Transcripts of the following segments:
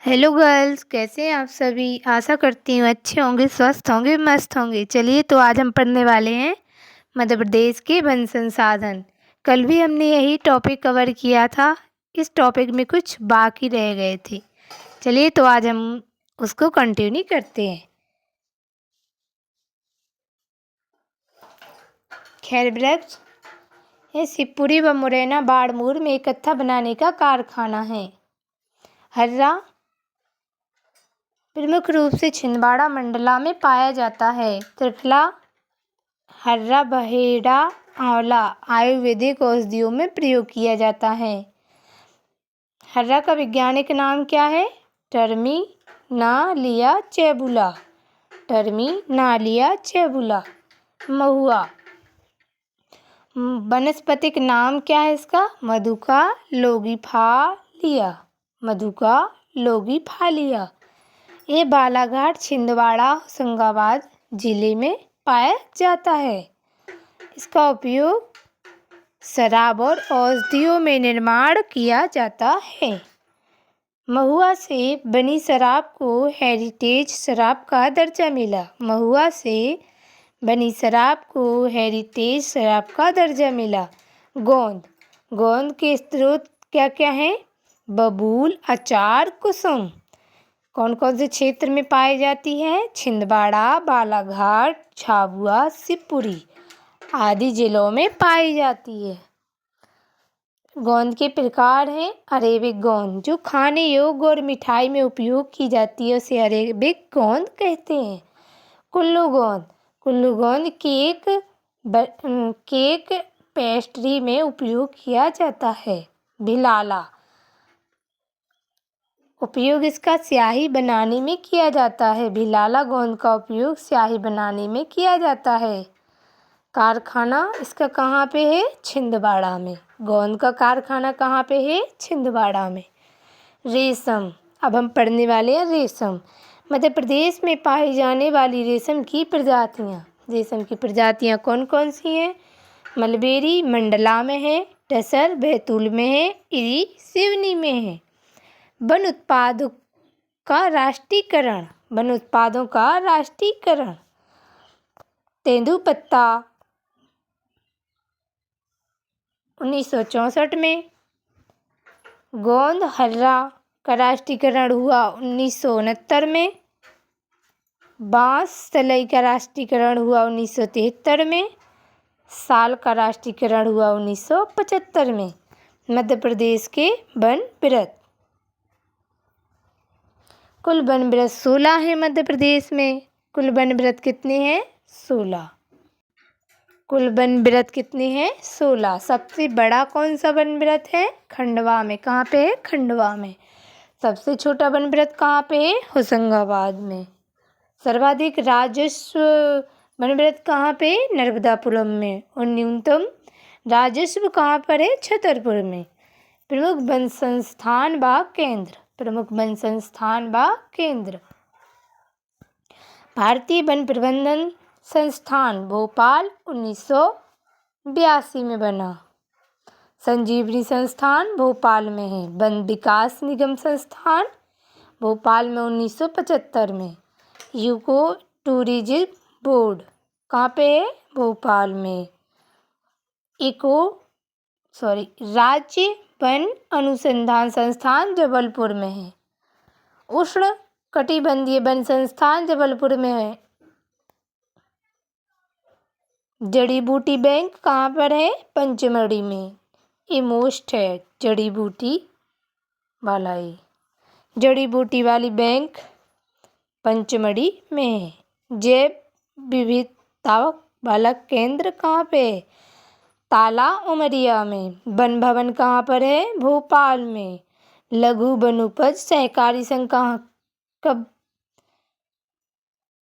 Hello girls, कैसे हैं आप सभी। आशा करती हूँ अच्छे होंगे, स्वस्थ होंगे, मस्त होंगे। चलिए तो आज हम पढ़ने वाले हैं मध्य प्रदेश के वन संसाधन। कल भी हमने यही टॉपिक कवर किया था। इस टॉपिक में कुछ बाकी रह गए थे। चलिए तो आज हम उसको कंटिन्यू करते हैं। खैर वृक्ष ये शिवपुरी व मुरैना बाड़मूर में इकट्ठा बनाने का कारखाना है। हर्रा प्रमुख रूप से छिंदवाड़ा मंडला में पाया जाता है। त्रिफला हर्रा बहेड़ा आंवला आयुर्वेदिक औषधियों में प्रयोग किया जाता है। हर्रा का वैज्ञानिक नाम क्या है? Terminalia chebula. Terminalia chebula. महुआ वनस्पतिक नाम क्या है इसका? मधुका लोगिफालिया। मधुका लोगिफालिया। ये बालाघाट छिंदवाड़ा होशंगाबाद जिले में पाया जाता है। इसका उपयोग शराब और औषधियों में निर्माण किया जाता है। महुआ से बनी शराब को हेरिटेज शराब का दर्जा मिला। महुआ से बनी शराब को हेरिटेज शराब का दर्जा मिला। गोंद गोंद के स्रोत क्या क्या हैं? बबूल, अचार, कुसुम। कौन कौन से क्षेत्र में पाई जाती है? छिंदवाड़ा, बालाघाट, झाबुआ, शिवपुरी आदि जिलों में पाई जाती है। गोंद के प्रकार हैं अरेबिक गोंद, जो खाने योग्य और मिठाई में उपयोग की जाती है, उसे अरेबिक गोंद कहते हैं। कुल्लू गोंद कुल्लू गोंद केक पेस्ट्री में उपयोग किया जाता है। भिलाला उपयोग इसका स्याही बनाने में किया जाता है। भिलाला गोंद का उपयोग स्याही बनाने में किया जाता है। कारखाना इसका कहाँ पे है? छिंदवाड़ा में। गोंद का कारखाना कहाँ पे है? छिंदवाड़ा में। रेशम अब हम पढ़ने वाले हैं रेशम। मध्य प्रदेश में पाई जाने वाली रेशम की प्रजातियाँ कौन कौन सी हैं? मलबेरी मंडला में है, टसर बैतूल में है, इरी सिवनी में है। वन उत्पादों का राष्ट्रीयकरण तेंदुपत्ता 1964 में। गोंद हर्रा का राष्ट्रीयकरण हुआ 1969 में। बांस सलई का राष्ट्रीयकरण हुआ 1973 में। साल का राष्ट्रीयकरण हुआ 1975 में। मध्य प्रदेश के वन वृत्त कुल वन वृत्त 16 हैं मध्य प्रदेश में। कुल वन वृत्त कितने हैं? 16। कुल वन वृत्त कितने हैं? 16। सबसे बड़ा कौन सा वन वृत्त है? खंडवा में। कहाँ पे है? खंडवा में। सबसे छोटा वन वृत्त कहाँ पे है? होशंगाबाद में। सर्वाधिक राजस्व वन वृत्त कहाँ पे? नर्मदापुरम में। और न्यूनतम राजस्व कहाँ पर है? छतरपुर में। प्रमुख वन संस्थान व केंद्र भारतीय वन प्रबंधन संस्थान भोपाल 1982 में बना। संजीवनी संस्थान भोपाल में है। वन विकास निगम संस्थान भोपाल में 1975 में। यूको टूरिज्म बोर्ड कहाँ पे है? भोपाल में। राज्य वन अनुसंधान संस्थान जबलपुर में है। उष्ण कटिबंधीय वन संस्थान जबलपुर में है। जड़ी बूटी बैंक कहाँ पर है? पंचमढ़ी में। इमोस्ट है जड़ी बूटी वाला जड़ी बूटी वाली बैंक पंचमढ़ी में है। जैव विविधता वाला केंद्र कहाँ पे है? ताला उमरिया में। वन भवन कहाँ पर है? भोपाल में। लघु वनोपज सहकारी संघ कब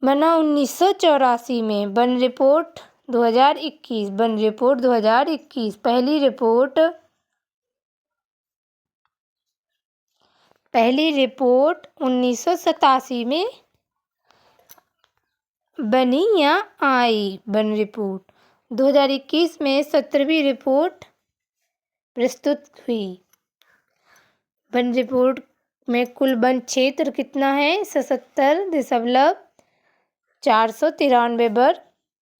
बना? 1984 में। One report 2021। वन रिपोर्ट 2021 पहली रिपोर्ट 1987 में बनी या आई। वन रिपोर्ट 2021 में 17वीं रिपोर्ट प्रस्तुत हुई। वन रिपोर्ट में कुल वन क्षेत्र कितना है? 77.493 वर्ग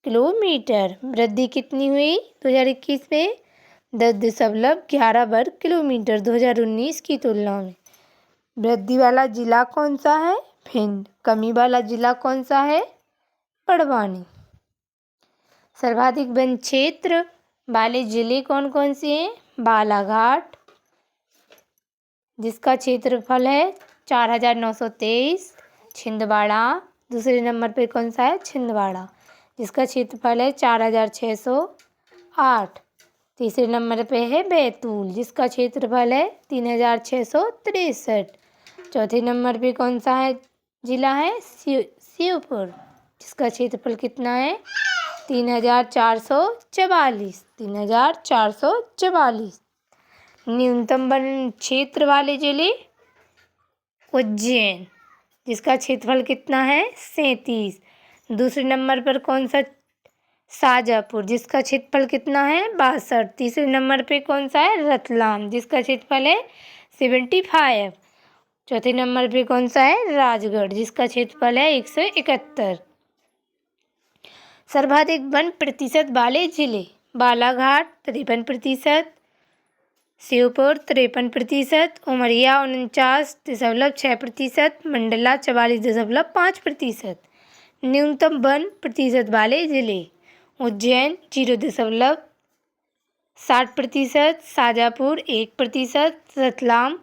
किलोमीटर। वृद्धि कितनी हुई 2021 में? 10.11 वर्ग किलोमीटर 2019 की तुलना में। वृद्धि वाला जिला कौन सा है? भिंड। कमी वाला जिला कौन सा है? बड़वानी। सर्वाधिक वन क्षेत्र वाले जिले कौन कौन से हैं? बालाघाट, जिसका क्षेत्रफल है 4,923। छिंदवाड़ा, दूसरे नंबर पे कौन सा है? छिंदवाड़ा, जिसका क्षेत्रफल है 4,608। तीसरे नंबर पे है बैतूल, जिसका क्षेत्रफल है 3,663। चौथे नंबर पे कौन सा है जिला है? श्योपुर, जिसका क्षेत्रफल कितना है? 3,444। 3,444। न्यूनतम वन क्षेत्र वाले जिले उज्जैन, जिसका क्षेत्रफल कितना है? 37। दूसरे नंबर पर कौन सा? शाजापुर, जिसका क्षेत्रफल कितना है? 62। तीसरे नंबर पे कौन सा है? रतलाम, जिसका क्षेत्रफल है 75। चौथे नंबर पे कौन सा है? राजगढ़, जिसका क्षेत्रफल है 171। सर्वाधिक वन प्रतिशत वाले जिले बालाघाट 53%, श्योपुर 53%, उमरिया 49.6%, मंडला 44.5%। न्यूनतम वन प्रतिशत वाले जिले उज्जैन 0.60%, शाजापुर 1%, रतलाम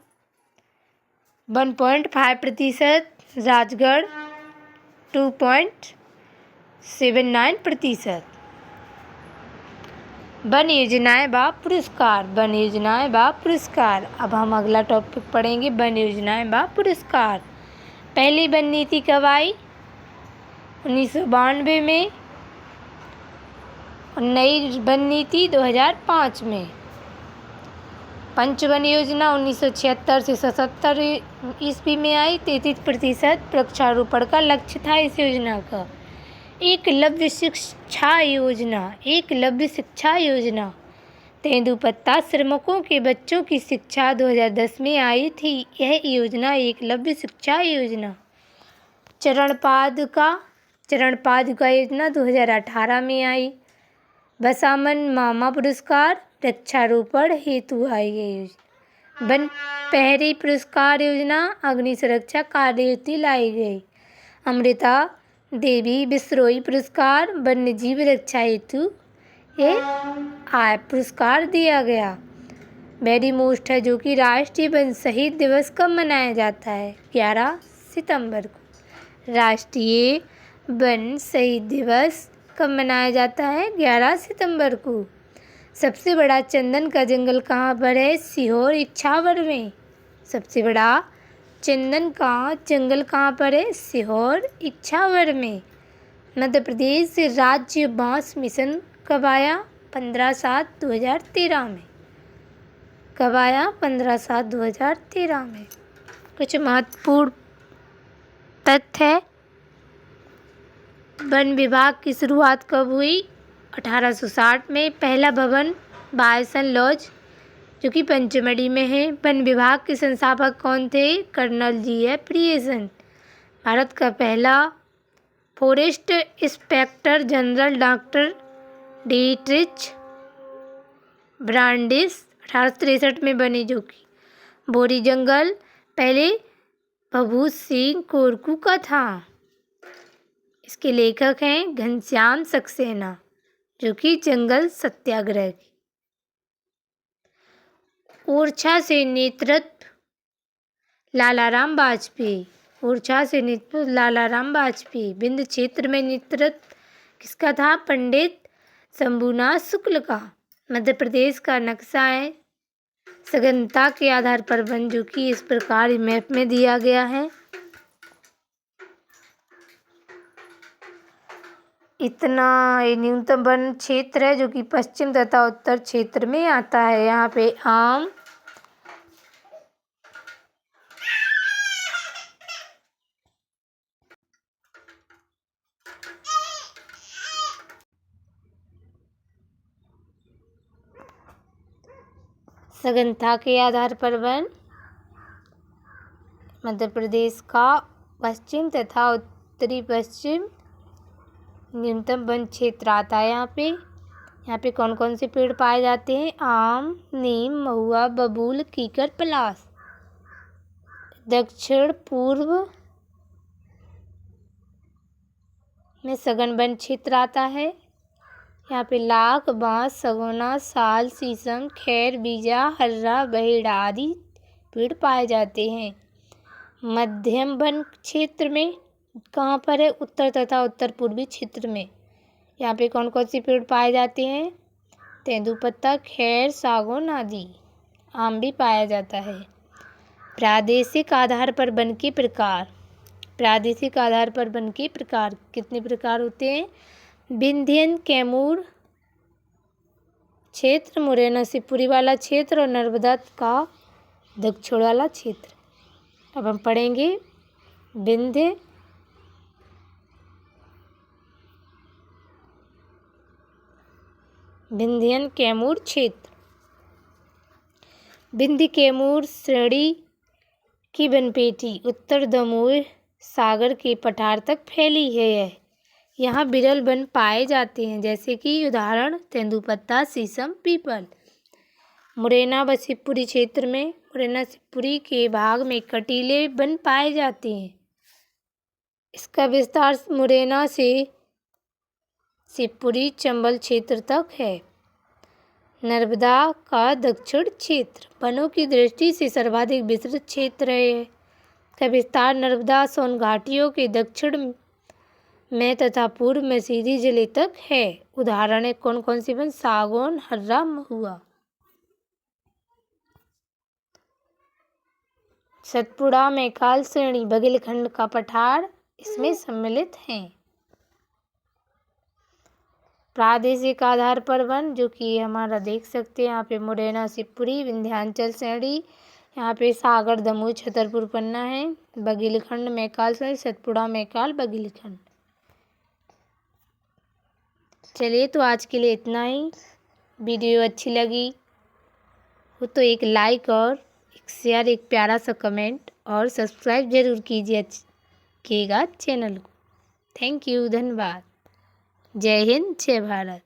1.5%, राजगढ़ 2.79%। वन योजनाएं व पुरस्कार। वन योजनाएं व पुरस्कार। अब हम अगला टॉपिक पढ़ेंगे, वन योजनाएं व पुरस्कार। पहली वन नीति कब आई? 1992 में। नई वन नीति 2005 में। पंचवन योजना 1976 से 77 ईस्वी में आई। 33% वृक्षारोपण का लक्ष्य था इस योजना का। एकलव्य शिक्षा योजना। एकलव्य शिक्षा योजना तेंदुपत्ता श्रमिकों के बच्चों की शिक्षा 2010 में आई थी। यह योजना एकलव्य शिक्षा योजना। चरण पादुका योजना 2018 में आई। बसामन मामा पुरस्कार वृक्षारोपण हेतु आई है योजना। वन पहरी पुरस्कार योजना अग्नि सुरक्षा कार्य हेतु लाई गई। अमृता देवी बिश्रोई पुरस्कार वन्य जीव रक्षा हेतु ये पुरस्कार दिया गया। वेरी मोस्ट है, जो कि राष्ट्रीय वन शहीद दिवस कब मनाया जाता है? 11 सितंबर को। राष्ट्रीय वन शहीद दिवस कब मनाया जाता है? 11 सितंबर को। सबसे बड़ा चंदन का जंगल कहाँ पर है? सीहोर इछावर में। सबसे बड़ा चंदन का जंगल कहाँ पर है? सीहोर इछावर में। मध्य प्रदेश राज्य बांस मिशन कब आया? 15/7/2013 में। कब आया? 15/7/2013 में। कुछ महत्वपूर्ण तथ्य है। वन विभाग की शुरुआत कब हुई? 1860 में। पहला भवन बायसन लॉज, जो कि पंचमढ़ी में है। वन विभाग के संस्थापक कौन थे? Colonel G.F. रिएशन। भारत का पहला forest inspector general doctor Dietrich Brandis 1863 में बने, जो कि बोरी जंगल पहले भभूत सिंह कोरकू का था। इसके लेखक हैं घनश्याम सक्सेना, जो कि जंगल सत्याग्रह की। ओरछा से नेतृत्व लालाराम वाजपेयी। ओरछा से नेतृत्व लालाराम वाजपेयी। विंध्य क्षेत्र में नेतृत्व किसका था? पंडित शंभुनाथ शुक्ल का। मध्य प्रदेश का नक्शा है सघनता के आधार पर वन, जो कि इस प्रकार मैप में दिया गया है। इतना न्यूनतम वन क्षेत्र है, जो कि पश्चिम तथा उत्तर क्षेत्र में आता है। यहाँ पे आम, सघनता के आधार पर वन मध्य प्रदेश का पश्चिम तथा उत्तरी पश्चिम न्यूनतम वन क्षेत्र आता है। यहाँ पे कौन कौन से पेड़ पाए जाते हैं? आम, नीम, महुआ, बबूल, कीकर, पलास। दक्षिण पूर्व में सघन वन क्षेत्र आता है। यहाँ पे लाख, बांस, सगोना, साल, शीशम, खैर, बीजा, हर्रा, बहेड़ा आदि पेड़ पाए जाते हैं। मध्यम वन क्षेत्र में कहाँ पर है? उत्तर तथा उत्तर पूर्वी क्षेत्र में। यहाँ पे कौन कौन से पेड़ पाए जाते हैं? तेंदुपत्ता, खैर, सागौन आदि। आम भी पाया जाता है। प्रादेशिक आधार पर वन के प्रकार। प्रादेशिक आधार पर वन के प्रकार कितने प्रकार होते हैं? विंध्यन कैमूर क्षेत्र, मुरैना शिवपुरी वाला क्षेत्र और नर्मदा का दक्षिण वाला क्षेत्र। अब हम पढ़ेंगे विंध्य, विंध्यन कैमूर क्षेत्र। विंध्य कैमूर श्रेणी की वनपेटी उत्तर दमोह सागर के पठार तक फैली है। यहाँ विरल वन पाए जाते हैं, जैसे कि उदाहरण तेंदुपत्ता, शीशम, पीपल। मुरैना व शिवपुरी क्षेत्र में मुरैना शिवपुरी के भाग में कटीले वन पाए जाते हैं। इसका विस्तार मुरैना से शिवपुरी चंबल क्षेत्र तक है। नर्मदा का दक्षिण क्षेत्र वनों की दृष्टि से सर्वाधिक विस्तृत क्षेत्र है। का विस्तार नर्मदा सोन घाटियों के दक्षिण में तथा पूर्व में सीधी जिले तक है। उदाहरण है कौन कौन सी वन? सागौन, हर्रा, महुआ। सतपुड़ा मैकाल श्रेणी बघेलखंड का पठार इसमें सम्मिलित हैं। प्रादेशिक आधार पर वन जो कि हमारा देख सकते हैं यहाँ पे मुरैना शिवपुरी विंध्याचल श्रेणी, यहाँ पे सागर, दमोह, छतरपुर, पन्ना है। बघेलखंड मैकाल श्रेणी सतपुड़ा मैकाल बघेलखंड। चलिए तो आज के लिए इतना ही। वीडियो अच्छी लगी हो तो एक लाइक और एक शेयर, एक प्यारा सा कमेंट और सब्सक्राइब जरूर कीजिएगा चैनल को। थैंक यू, धन्यवाद। जय हिंद, जय भारत।